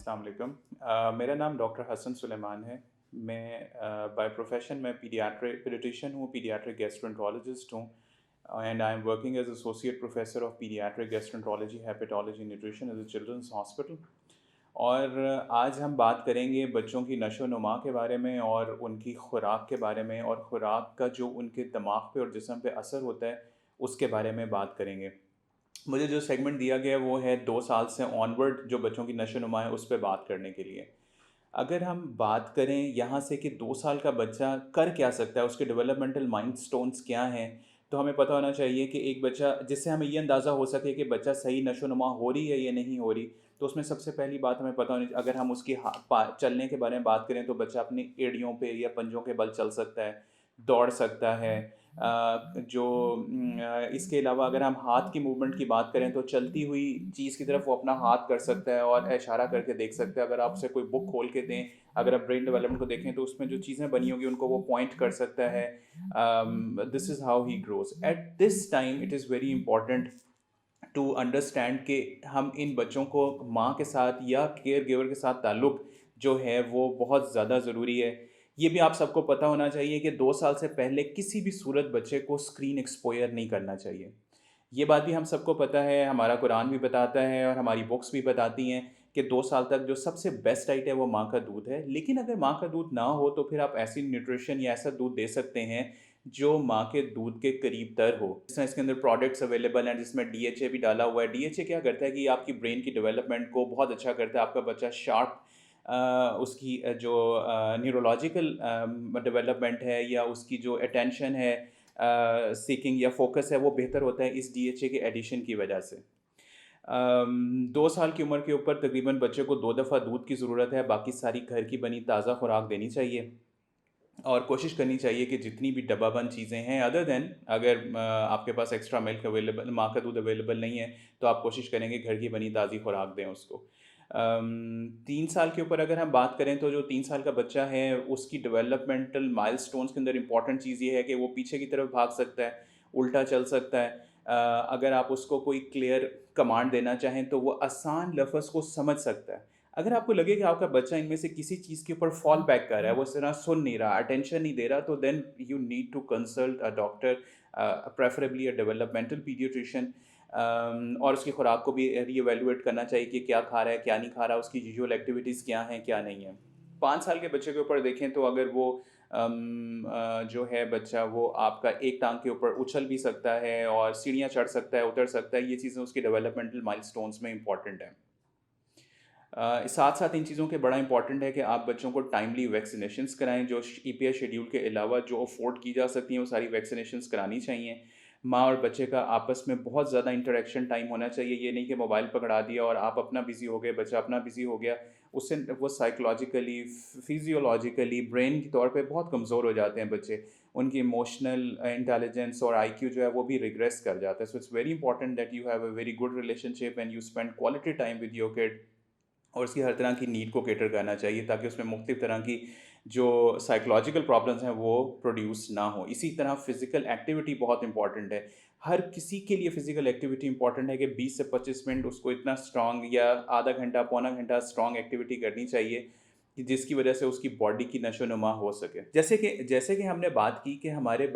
अस्सलाम वालेकुम। मेरा नाम डॉक्टर हसन सुलेमान है। मैं बाय प्रोफ़ेशन मैं पीडियाट्रिशियन हूँ, पीडियाट्रिक गैस्ट्रोएंटरोलॉजिस्ट हूँ and I am working as associate professor of paediatric gastroenterology, hepatology, nutrition at the children's hospital. और आज हम बात करेंगे बच्चों की नशो-नुमा के बारे में और उनकी खुराक के बारे में और खुराक का जो उनके दिमाग पे और जिस्म पे असर होता है, उसके बारे में बात करेंगे। मुझे जो सेगमेंट दिया गया है वो है 2 साल से ऑनवर्ड जो बच्चों की नशो-नुमा है उस पे बात करने के लिए। अगर हम बात करें यहाँ से कि 2 साल का बच्चा कर क्या सकता है, उसके डेवलपमेंटल माइलस्टोन्स क्या हैं, तो हमें पता होना चाहिए कि एक बच्चा जिससे हमें ये अंदाज़ा हो सके कि बच्चा सही नशो-नुमा हो रही है या नहीं हो रही, तो उसमें सबसे पहली बात हमें पता होनी अगर हम उसकी चलने के बारे में बात करें तो बच्चा अपनी एड़ियों पे या पंजों के बल चल सकता है, दौड़ सकता है। इसके अलावा अगर हम हाथ की मूवमेंट की बात करें तो चलती हुई चीज़ की तरफ वो अपना हाथ कर सकता है और इशारा करके देख सकता है। अगर आप उसे कोई बुक खोल के दें, अगर आप ब्रेन डेवलपमेंट को देखें तो उसमें जो चीज़ें बनी होंगी उनको वो पॉइंट कर सकता है। This is how he grows at this time. It is very important to understand कि हम इन बच्चों को माँ के साथ या केयर गिवर के साथ ताल्लुक़ जो है वो बहुत ज़्यादा ज़रूरी है। ये भी आप सबको पता होना चाहिए कि 2 साल से पहले किसी भी सूरत बच्चे को स्क्रीन एक्सपोज़र नहीं करना चाहिए। ये बात भी हम सबको पता है, हमारा कुरान भी बताता है और हमारी बुक्स भी बताती हैं कि 2 साल तक जो सबसे बेस्ट डाइट है वो माँ का दूध है। लेकिन अगर माँ का दूध ना हो तो फिर आप ऐसी न्यूट्रिशन या ऐसा दूध दे सकते हैं जो माँ के दूध के करीब तर हो। जिस तरह इसके अंदर प्रोडक्ट्स अवेलेबल हैं जिसमें डीएचए भी डाला हुआ है। डीएचए क्या करता है कि आपकी ब्रेन की डेवलपमेंट को बहुत अच्छा करता है। आपका बच्चा शार्प उसकी जो न्यूरोलॉजिकल डेवलपमेंट है या उसकी जो अटेंशन है सीकिंग या फोकस है वो बेहतर होता है इस डीएचए के एडिशन की वजह से। 2 साल की उम्र के ऊपर तकरीबन बच्चे को 2 दफ़ा दूध की ज़रूरत है, बाकी सारी घर की बनी ताज़ा खुराक देनी चाहिए और कोशिश करनी चाहिए कि जितनी भी डब्बाबंद चीज़ें हैं अदर देन अगर आपके पास एक्स्ट्रा मिल्क अवेलेबल माँ का दूध अवेलेबल नहीं है, तो आप कोशिश करेंगे घर की बनी ताज़ी खुराक दें उसको। 3 साल के ऊपर अगर हम बात करें तो जो 3 साल का बच्चा है उसकी डेवलपमेंटल माइलस्टोन्स के अंदर इम्पॉर्टेंट चीज़ ये है कि वो पीछे की तरफ भाग सकता है, उल्टा चल सकता है। अगर आप उसको कोई क्लियर कमांड देना चाहें तो वो आसान लफ़्ज़ को समझ सकता है। अगर आपको लगे कि आपका बच्चा इनमें से किसी चीज़ के ऊपर फॉल बैक कर रहा है, वो इस तरह सुन नहीं रहा, अटेंशन नहीं दे रहा, तो then you need to consult a doctor, preferably a developmental paediatrician. और उसकी खुराक को भी रीएवैल्यूएट करना चाहिए कि क्या खा रहा है, क्या नहीं खा रहा, उसकी यूजुअल एक्टिविटीज़ क्या हैं, क्या नहीं है। 5 साल के बच्चे के ऊपर देखें तो अगर वो जो है बच्चा वो आपका एक टाँग के ऊपर उछल भी सकता है और सीढ़ियाँ चढ़ सकता है, उतर सकता है, ये चीज़ें उसके डेवलपमेंटल माइलस्टोन्स में इम्पॉर्टेंट हैं। साथ-साथ इन चीज़ों के बड़ा इम्पॉर्टेंट है कि आप बच्चों को टाइमली वैक्सीनेशंस कराएँ, जो ईपीआई शेड्यूल के अलावा जो अफ़ोर्ड की जा सकती हैं, वो सारी वैक्सीनेशंस करानी चाहिए। माँ और बच्चे का आपस में बहुत ज़्यादा इंटरैक्शन टाइम होना चाहिए, ये नहीं कि मोबाइल पकड़ा दिया और आप अपना बिज़ी हो गए, बच्चा अपना बिज़ी हो गया। उससे वो साइकोलॉजिकली, फिज़ियोलॉजिकली, ब्रेन के तौर पे बहुत कमज़ोर हो जाते हैं बच्चे। उनकी इमोशनल इंटेलिजेंस और आईक्यू जो है वो भी रिग्रेस कर जाता है। So it's very important that you have a very good relationship and you spend quality time with your kid और उसकी हर तरह की नीड को कैटर करना चाहिए ताकि उसमें मुख्तलिफ तरह की जो साइकोलॉजिकल प्रॉब्लम्स हैं वो प्रोड्यूस ना हो। इसी तरह फ़िज़िकल एक्टिविटी बहुत इंपॉर्टेंट है। हर किसी के लिए फ़िज़िकल एक्टिविटी इंपॉर्टेंट है कि 20 से 25 मिनट उसको इतना स्ट्रॉन्ग या आधा घंटा, पौना घंटा स्ट्रॉन्ग एक्टिविटी करनी चाहिए कि जिसकी वजह से उसकी बॉडी की नशो-नुमा हो सके। जैसे कि हमने बात की कि हमें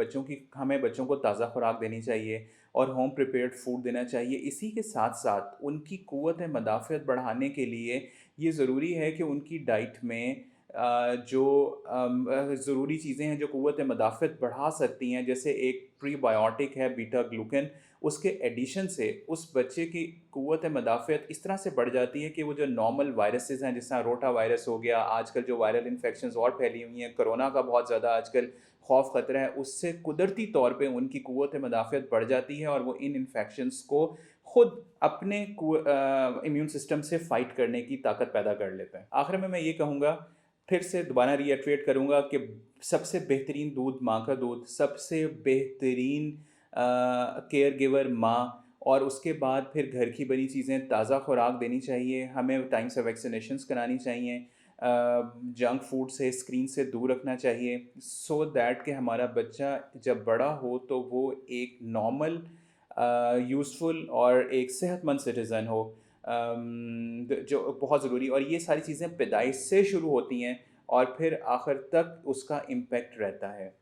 बच्चों को ताज़ा खुराक देनी चाहिए और होम प्रिपेयर्ड फूड देना चाहिए। इसी के साथ-साथ उनकी क़ुव्वत-ए-मदाफ़ियत बढ़ाने के लिए ये ज़रूरी है कि उनकी डाइट में ज़रूरी चीज़ें हैं जो क़ुव्वत-ए-मदाफ़ियत बढ़ा सकती हैं, जैसे एक प्रीबायोटिक है बीटा-ग्लूकन, उसके एडिशन से उस बच्चे की क़ुव्वत-ए-मदाफ़ियत इस तरह से बढ़ जाती है कि वो जो नॉर्मल वायरसेज़ हैं, जिस तरह रोटा वायरस हो गया, आजकल जो वायरल इन्फेक्शंस और फैली हुई हैं, कोरोना का बहुत ज़्यादा आजकल खौफ़ ख़तरा है, उससे कुदरती तौर पे उनकी क़ुव्वत-ए-मदाफ़ियत बढ़ जाती है और वो इन इन्फेक्शंस को खुद अपने इम्यून सिस्टम से फ़ाइट करने की ताकत पैदा कर लेते हैं। आखिर में मैं ये कहूँगा, फिर से दोबारा रीइटरेट करूँगा कि सबसे बेहतरीन दूध माँ का दूध, सबसे बेहतरीन केयर गिवर माँ और उसके बाद फिर घर की बनी चीज़ें, ताज़ा खुराक देनी चाहिए, हमें टाइम से वैक्सीनेशंस करानी चाहिए, जंक फूड से, स्क्रीन से दूर रखना चाहिए सो दैट कि हमारा बच्चा जब बड़ा हो तो वो एक नॉर्मल यूज़फुल और एक सेहतमंद सिटीज़न हो। जो बहुत ज़रूरी, और ये सारी चीज़ें पैदाइश से शुरू होती हैं और फिर आखिर तक उसका इम्पेक्ट रहता है।